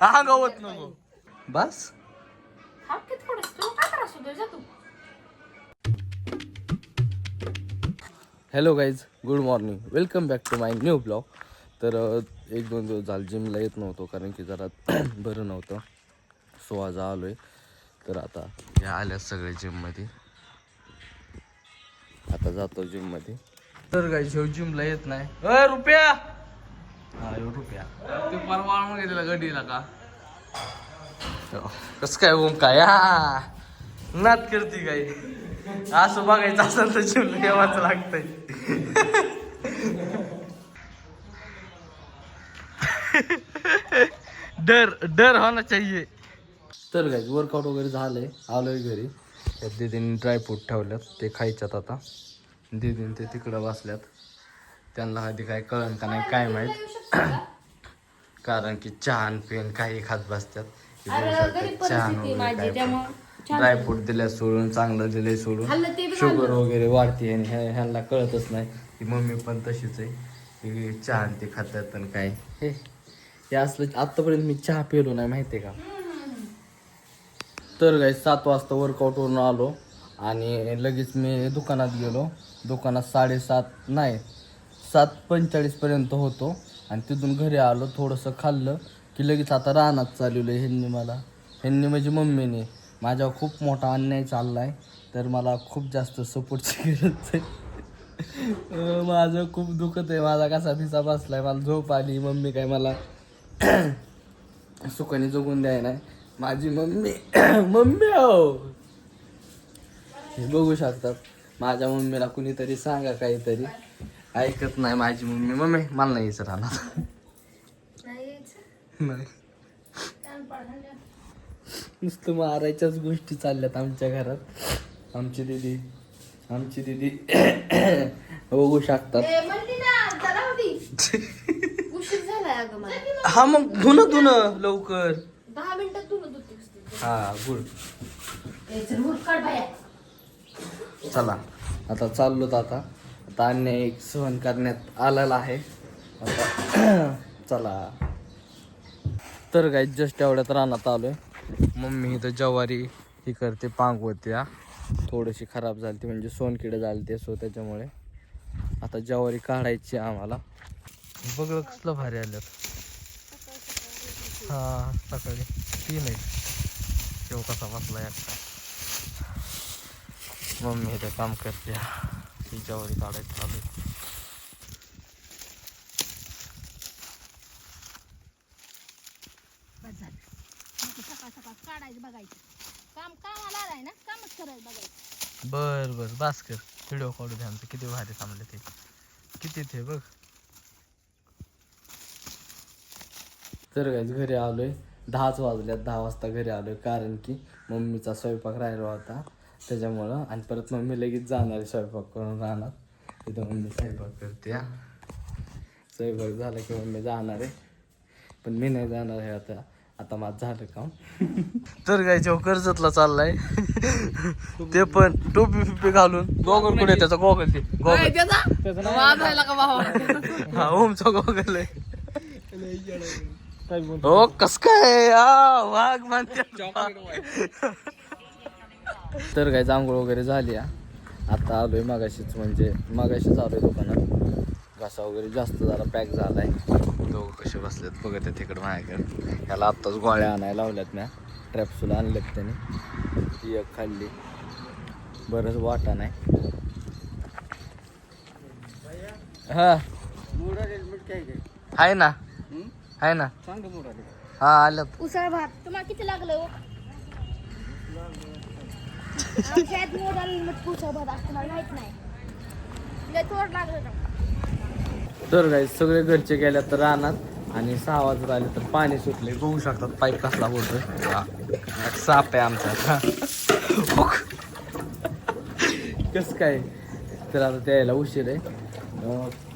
हा गवत नको बस. Hello guys, good morning, welcome back to my new blog. तर एक दोन दिवस झाले जिमला येत नव्हतो कारण की जरा बरं नव्हतं. सो आज आलो आहे. तर आता हे आल्या सगळे जिममध्ये. आता जातो जिममध्ये. तर गाईज ह्यो जिमला येत नाही. रुपया हा यो रुपया ते परवा मग गेलेला गडीला का कसं काय ओम काय हा नात करते काय. असं बघायचं असेल तर जिमला येवाचं लागतंय. डर होना चाहिए. तर काय वर्कआउट वगैरे झालंय, आलोय घरी. त्या दीदीने ड्रायफ्रूट ठेवल्यात, ते खायच्यात आता. दीदीने ते तिकडं बसल्यात, त्यांना आधी काय कळण का नाही काय माहीत. कारण की चहान पेन काही खात बसतात. ड्रायफ्रूट दिल्या सोडून, चांगलं दिलंय सोडून, शुगर वगैरे वाढते आणि ह्यांना कळतच नाही. की मम्मी पण तशीच आहे की चहा ते खातात आणि काय हे असलं. आतापर्यंत मी चहा पिलो नाही माहिती आहे का. तर काय 7 वाजता वर्कआउटवरून आलो आणि लगेच मी दुकानात गेलो. दुकानात 7:30 नाही 7:45 पर्यंत होतो आणि तिथून घरी आलो. थोडंसं खाल्लं की लगेच आता रानात चालवलं. ह्यांनी म्हणजे मम्मीने माझ्यावर खूप मोठा अन्याय चालला आहे. तर मला खूप जास्त सपोर्टची गरज आहे. माझं खूप दुखत आहे. माझा कसा फिसा बसलाय, मला झोप आली. मम्मी काय मला सुखाने जगून द्याय नाही. माझी मम्मी मम्मी हो हे बघू शकतात. माझ्या मम्मीला कुणीतरी सांगा काहीतरी. ऐकत नाही माझी मम्मी. मम्मी मला नाही यायचं राहणार. नाही नुसतं मारायच्याच गोष्टी चालल्यात आमच्या घरात. आमची दीदी बघू शकतात. हा मग धुन लवकर 10 मिनिटात धुणं धुते. हा गुड. चला आता चाललो. आता अन्याय सहन करण्यात आलेला आहे आता. चला. तर काय जस्ट एवढ्यात रानात आलोय. मम्मी इथं ज्वारी ही करते, पांगवत्या. थोडीशी खराब झाली ती, म्हणजे सोनकिडे झाले ते. सो त्याच्यामुळे आता ज्वारी काढायची आम्हाला. बघ कसलं भारी आल्यात. हा सकाळी 3 आहेत. शेव कसा बसला एकटा. मम्मी इथे काम करते, ती ज्वारी काढायची चालू. बर बास कर. व्हिडिओ काढू द्या आमचं. किती भारी थांबले ते, किती ते बघ. तर काय घरी आलोय. 10च वाजल्यात. 10 वाजता घरी आलोय कारण की मम्मीचा स्वयंपाक राहिला होता त्याच्यामुळं. आणि परत मम्मी लगेच जाणार आहे स्वयंपाक करून राहणार. तिथं मम्मी स्वयंपाक करते. स्वयंपाक झाला की मम्मी जाणार आहे, पण मी नाही जाणार आहे आता. आता माझं झालं काम. तर काय कर्जतला चाललाय. ते पण टोपी फिपी घालून. गॉगल कुठे त्याचा गॉगल ते गॉगल हा ओमचा गॉगल आहे. हो कस काय वाघ म्हणते. तर काय जांभूळ वगैरे झाली. आता आलोय मगाशीच, म्हणजे मगाशीच आलोय दुकानात. घासा वगैरे जास्त जरा पॅक झालाय. दोघं कसे बसलेत बघत आहेत तिकडं माझ्याकडे. ह्याला आत्ताच गोळ्या आणायला लावल्यात म्या. ट्रॅप्सूल आणल्यात त्याने. ती एक खाल्ली, बरंच वाटा नाही. हा आहे ना, आहे ना. हा आल्यात. उसळ भात तुम्हाला किती लागलं हो? उसळ भात असं मला माहित नाही. तर काय सगळे घरचे गेल्या तर रानात आणि 6 वाजत आले तर पाणी सुटले. बघू शकतात पाईप कसला बोलतोय. साप आहे आमचा. कस काय. तर आता त्याला उशीर आहे.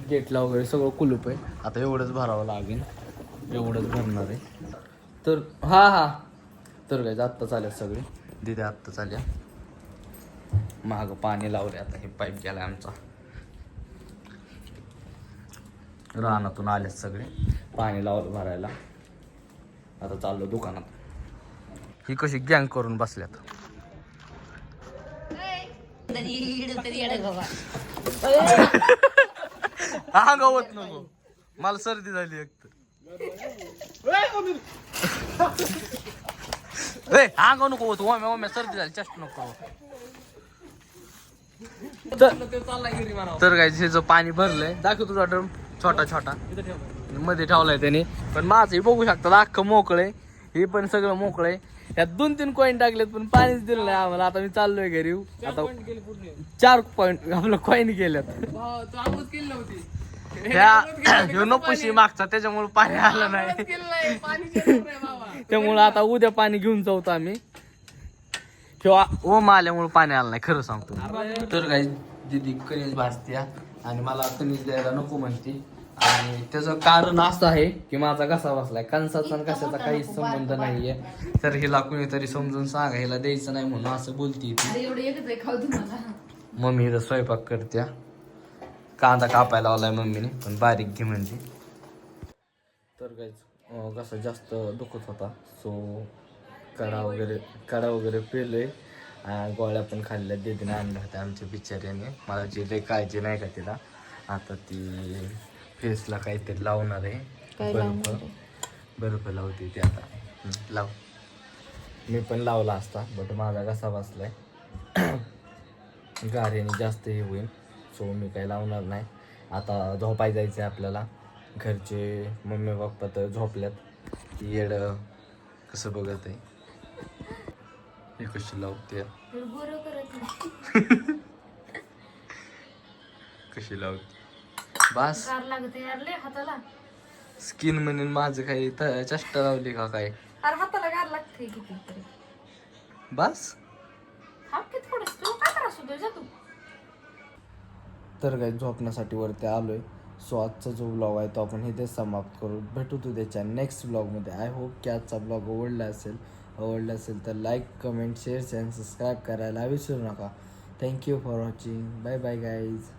गेटला वगैरे सगळं कुलूप आहे. आता एवढंच भरावं लागेल, एवढंच भरणार आहे. तर हा तर काय आत्ता चालेल सगळे. दिदी आत्ता चाल्या. महाग पाणी लावले. आता हे पाईप गेलाय आमचा. रानातून आलेत सगळे, पाणी लावलं भरायला. आता चाललो दुकानात. ही कशी गँग करून बसल्यात. हा गवत नको, मला सर्दी झाली एक तर. हा गाव नको होत ओम्या सर्दी झाली, चष्ट नको. तर काय हे जो पाणी भरलंय, दाखव तुझा ड्रम छोटा छोटा मध्ये ठेवलाय त्याने. पण माझं बघू शकता अख्खं मोकळय, हे पण सगळं मोकळय. यात 2-3 कॉईन टाकलेत पण पाणीच दिलं नाही आम्हाला. आता मी चाललोय घरी. आता 4 पॉईंट आपलं कॉईन गेल्यात. ह्या नकोशी मागचा त्याच्यामुळे पाणी आलं नाही. त्यामुळे आता उद्या पाणी घेऊन जाऊ आम्ही. किंवा ओम आल्यामुळे पाणी आलं नाही, खरं सांगतो. तर काही दिदी कणीस भाजत्या आणि मला कणीस द्यायला नको म्हणते. आणि त्याचं कारण असं आहे की माझा घसा बसलाय. कणसाचा आणि कशाचा काही संबंध नाहीये. तर हिला कुणीतरी समजून सांगा, हिला द्यायचं नाही म्हणून असं बोलती. मम्मी इथं स्वयंपाक करत्या. कांदा कापायला लावलाय मम्मीने, पण बारीक घे म्हणजे. तर काही घसा जास्त दुखत होता, सो काढा वगैरे पेलोय. गोळ्या पण खाल्ल्या, दीदीने आणल्या होत्या आमच्या बिचाऱ्याने. मला जी लई काळजी नाही का तिला. आता ती फेसला काहीतरी लावणार आहे, बर्फ लावते ती आता. लाव. मी पण लावला असता बट माझा घसा बसलाय. गाऱ्याने जास्त हे होईल, सो मी काही लावणार नाही. आता झोपाय जायचं आहे आपल्याला. घरचे मम्मी पप्पा तर झोपल्यात. येड कसं बघत आहे, हे कशी लावते कशी लावते. बस स्किन म्हणून माझं काही चष्टा लावली का काय. हाताला गार लागते किती बस. तर काही झोपण्यासाठी वरती आलोय. सो आजचा जो ब्लॉग आहे तो आपण इथे समाप्त करू. भेटू त्याच्या नेक्स्ट ब्लॉगमध्ये. आय होप की आजचा ब्लॉग आवडला असेल तर लाईक, कमेंट, शेअर आणि सबस्क्राईब करायला विसरू नका. Thank you for watching. Bye bye guys.